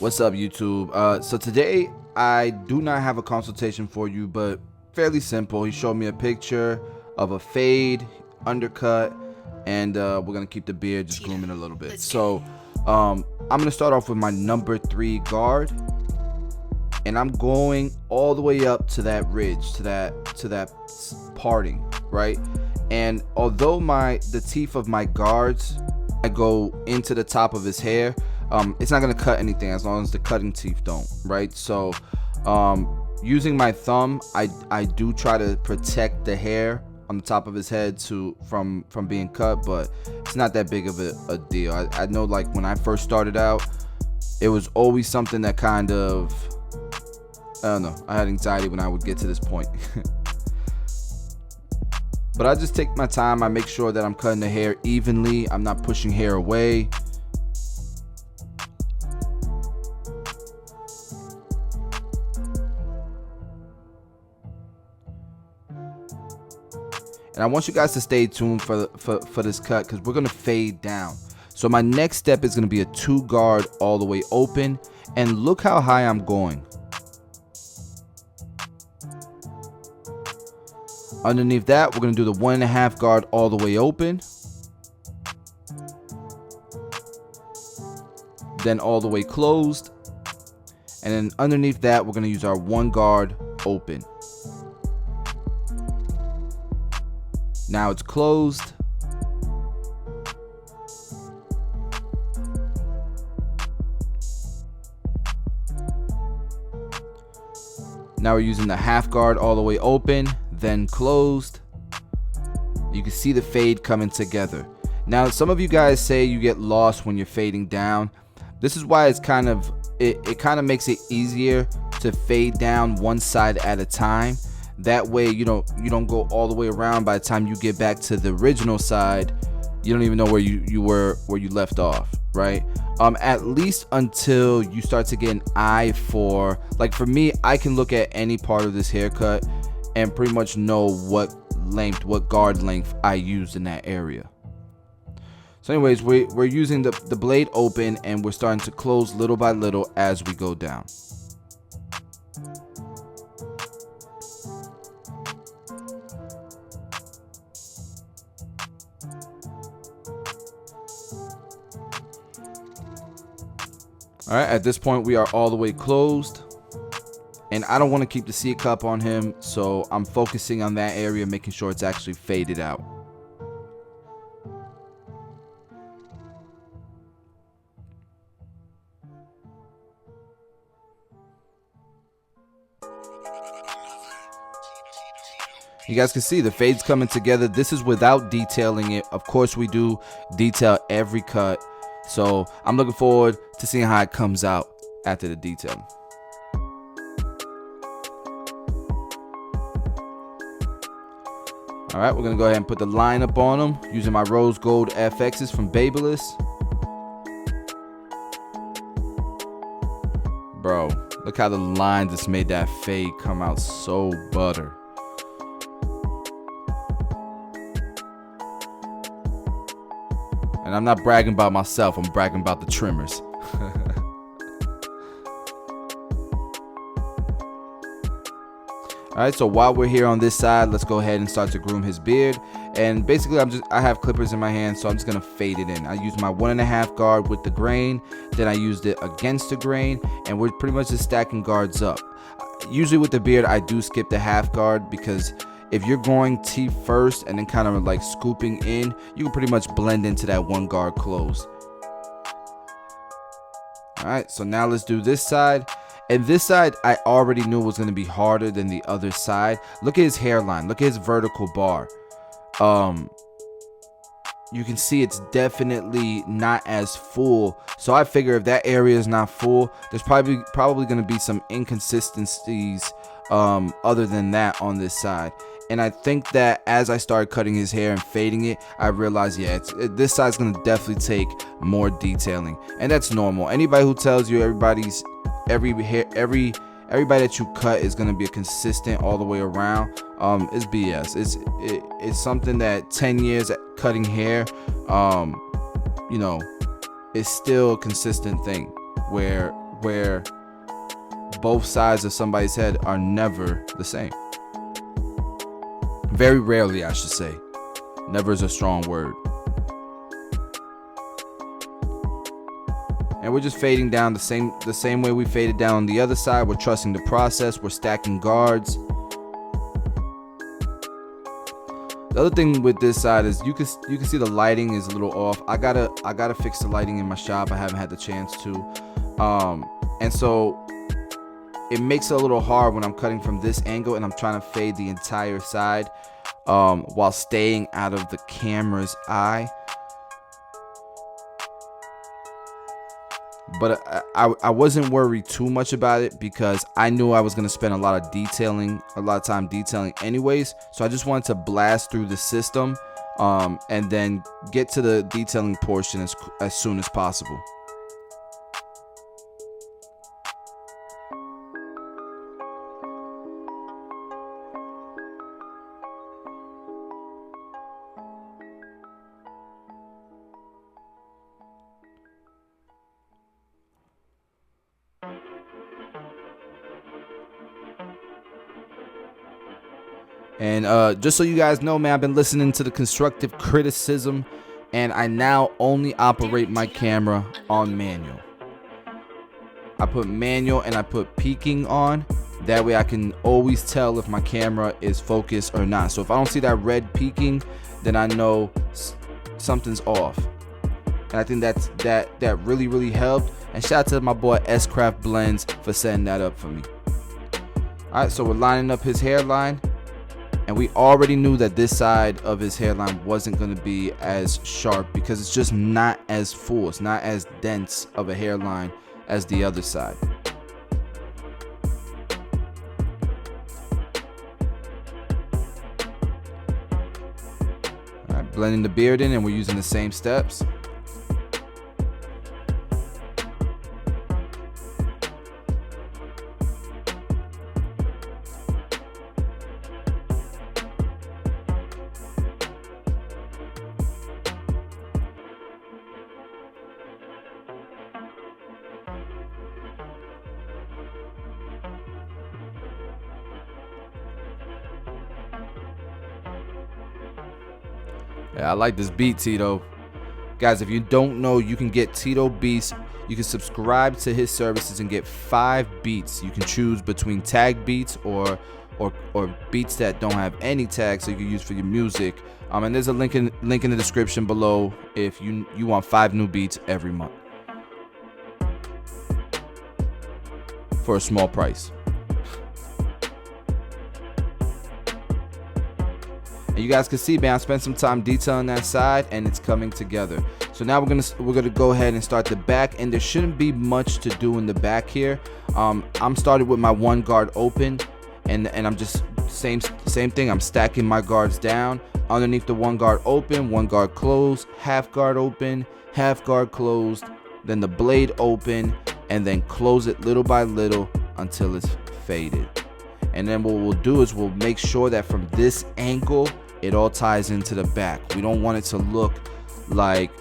What's up, YouTube? So today I do not have a consultation for you, but fairly simple. He showed me a picture of a fade, undercut, and we're gonna keep the beard just grooming a little bit. So I'm gonna start off with my number 3 guard, and I'm going all the way up to that ridge, to that parting, right? And although the teeth of my guards, I go into the top of his hair, it's not gonna cut anything as long as the cutting teeth don't, right? So using my thumb, I do try to protect the hair on the top of his head from being cut, but it's not that big of a deal. I know, like, when I first started out, it was always something that kind of, I don't know, I had anxiety when I would get to this point. But I just take my time. I make sure that I'm cutting the hair evenly. I'm not pushing hair away. And I want you guys to stay tuned for this cut, because we're going to fade down. So my next step is going to be a 2 guard all the way open. And look how high I'm going. Underneath that, we're going to do the 1.5 guard all the way open. Then all the way closed. And then underneath that, we're going to use our 1 guard open. Now it's closed. Now we're using the 1/2 guard all the way open, then closed. You can see the fade coming together. Now, some of you guys say you get lost when you're fading down. This is why it's kind of makes it easier to fade down one side at a time. That way you don't go all the way around. By the time you get back to the original side, you don't even know where you left off, right? At least until you start to get an eye for, like, for me, I can look at any part of this haircut and pretty much know what guard length I used in that area. So anyways, we're using the blade open, and we're starting to close little by little as we go down. All right, at this point we are all the way closed, and I don't want to keep the C cup on him, so I'm focusing on that area, making sure it's actually faded out. You guys can see the fade's coming together. This is without detailing it. Of course, we do detail every cut. So I'm looking forward to seeing how it comes out after the detailing. All right, we're gonna go ahead and put the line up on them using my rose gold FXs from Babyliss. Bro, look how the line just made that fade come out so butter. And I'm not bragging about myself, I'm bragging about the trimmers. Alright, so while we're here on this side, let's go ahead and start to groom his beard. And basically I have clippers in my hand, so I'm just gonna fade it in. I use my 1.5 guard with the grain, then I used it against the grain, and we're pretty much just stacking guards up. Usually with the beard, I do skip the 1/2 guard, because if you're going teeth first and then kind of like scooping in, you can pretty much blend into that 1 guard closed. All right, so now let's do this side. And this side, I already knew was going to be harder than the other side. Look at his hairline. Look at his vertical bar. You can see it's definitely not as full. So I figure if that area is not full, there's probably going to be some inconsistencies other than that on this side. And I think that as I started cutting his hair and fading it, I realized, yeah, this side's gonna definitely take more detailing, and that's normal. Anybody who tells you everybody that you cut is gonna be a consistent all the way around, is BS. It's something that 10 years at cutting hair, is still a consistent thing. Where where both sides of somebody's head are never the same. Very rarely, I should say. Never is a strong word. And we're just fading down the same way we faded down on the other side. We're trusting the process. We're stacking guards. The other thing with this side is you can see the lighting is a little off. I gotta fix the lighting in my shop. I haven't had the chance to, and so it makes it a little hard when I'm cutting from this angle and I'm trying to fade the entire side while staying out of the camera's eye. But I wasn't worried too much about it because I knew I was going to spend a lot of time detailing anyways. So I just wanted to blast through the system and then get to the detailing portion as soon as possible. And just so you guys know, man, I've been listening to the constructive criticism, and I now only operate my camera on manual. I put manual and I put peaking on. That way I can always tell if my camera is focused or not. So if I don't see that red peaking, then I know something's off. And I think that really, really helped. And shout out to my boy S-Craft Blends for setting that up for me. All right, so we're lining up his hairline. And we already knew that this side of his hairline wasn't going to be as sharp because it's just not as full. It's not as dense of a hairline as the other side. All right, blending the beard in, and we're using the same steps. Yeah, I like this beat, Tito. Guys, if you don't know, you can get Tito beats. You can subscribe to his services and get 5 beats. You can choose between tag beats or beats that don't have any tags, so you can use for your music. And there's a link in the description below if you want 5 new beats every month for a small price. And you guys can see, man, I spent some time detailing that side, and it's coming together. So now we're gonna go ahead and start the back, and there shouldn't be much to do in the back here. I'm started with my one guard open, and I'm just same thing. I'm stacking my guards down underneath the one guard open, one guard closed, half guard open, half guard closed, then the blade open, and then close it little by little until it's faded. And then what we'll do is we'll make sure that from this angle it all ties into the back. We don't want it to look like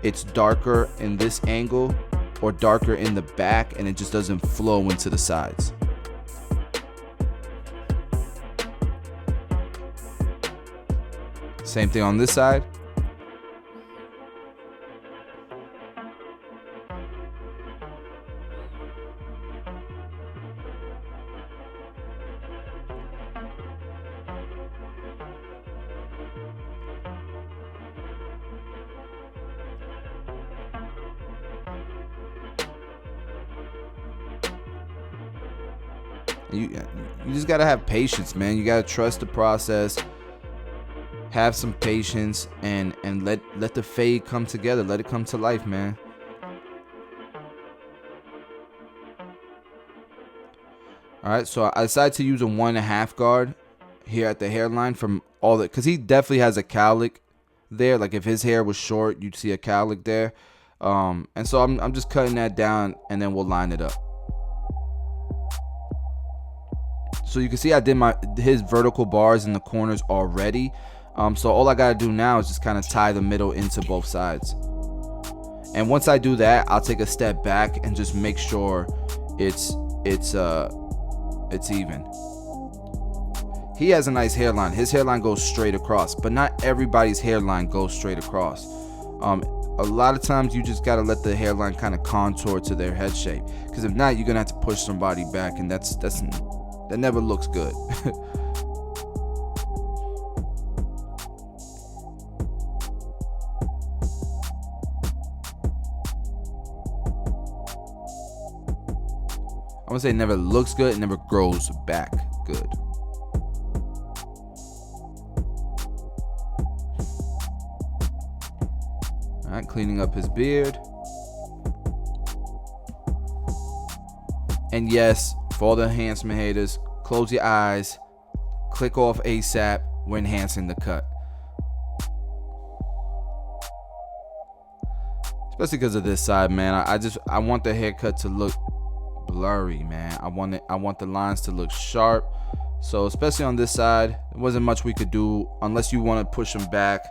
it's darker in this angle or darker in the back and it just doesn't flow into the sides. Same thing on this side. You just gotta have patience, man. You gotta trust the process, have some patience, and let the fade come together. Let it come to life, man. All right, so I decided to use a 1.5 guard here at the hairline from all the, because he definitely has a cowlick there. Like if his hair was short, you'd see a cowlick there. And so I'm just cutting that down, and then we'll line it up. So you can see I did his vertical bars in the corners already. So all I gotta do now is just kind of tie the middle into both sides. And once I do that, I'll take a step back and just make sure it's even. He has a nice hairline. His hairline goes straight across, but not everybody's hairline goes straight across. A lot of times you just gotta let the hairline kind of contour to their head shape, because if not, you're gonna have to push somebody back, and that never looks good. I would say it never looks good, it never grows back good. Alright, cleaning up his beard. And yes, for all the enhancement haters, close your eyes, click off ASAP. We're enhancing the cut. Especially because of this side, man. I want the haircut to look blurry, man. I want the lines to look sharp. So especially on this side, there wasn't much we could do unless you want to push them back.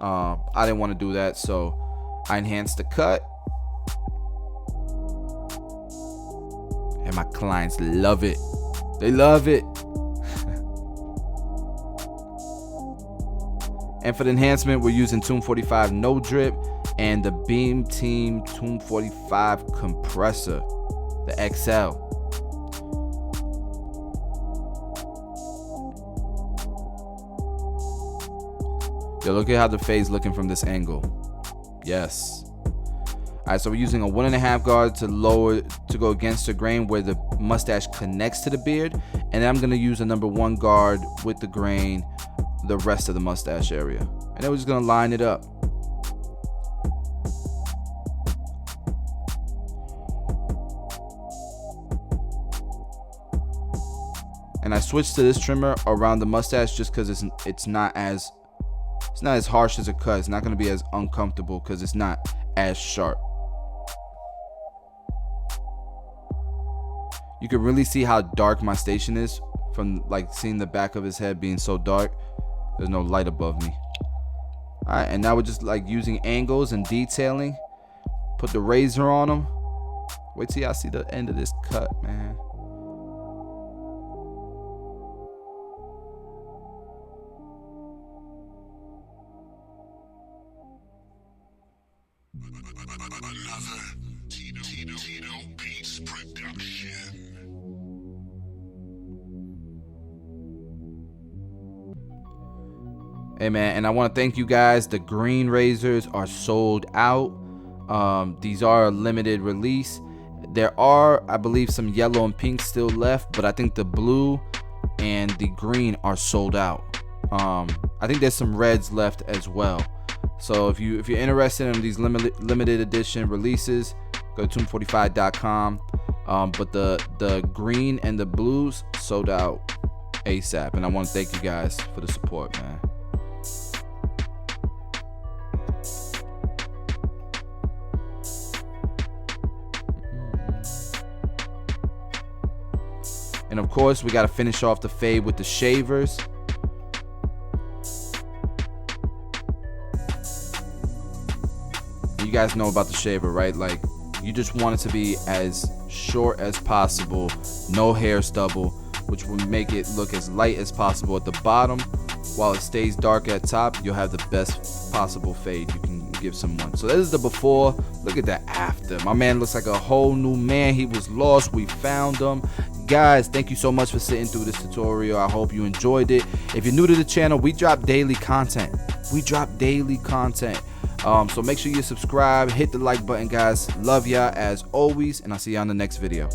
I didn't want to do that, so I enhanced the cut. And my clients love it. They love it. And for the enhancement, we're using Tomb 45 No Drip and the Beam Team Tomb 45 compressor, the XL. Yo, look at how the fade's looking from this angle. Yes. Alright, so we're using a 1.5 guard to go against the grain where the mustache connects to the beard, and then I'm gonna use a number 1 guard with the grain, the rest of the mustache area, and then we're just gonna line it up. And I switched to this trimmer around the mustache just because it's not as harsh as a cut. It's not going to be as uncomfortable because it's not as sharp. You can really see how dark my station is from like seeing the back of his head being so dark. There's no light above me. All right, and now we're just like using angles and detailing. Put the razor on him. Wait till y'all see the end of this cut, man. Hey man, and I want to thank you guys. The green razors are sold out. These are a limited release. There are, I believe, some yellow and pink still left, but I think the blue and the green are sold out. I think there's some reds left as well. So if you're interested in these limited edition releases, go to tomb45.com. But the green and the blues sold out ASAP, and I want to thank you guys for the support, man. And of course, we got to finish off the fade with the shavers. You guys know about the shaver, right? Like, you just want it to be as short as possible, no hair stubble, which will make it look as light as possible at the bottom. While it stays dark at top, you'll have the best possible fade you can give someone. So this is the before. Look at the after. My man looks like a whole new man. He was lost. We found him. Guys, thank you so much for sitting through this tutorial. I hope you enjoyed it. If you're new to the channel, we drop daily content. So make sure you subscribe, hit the like button, guys. Love y'all as always, and I'll see you on the next video.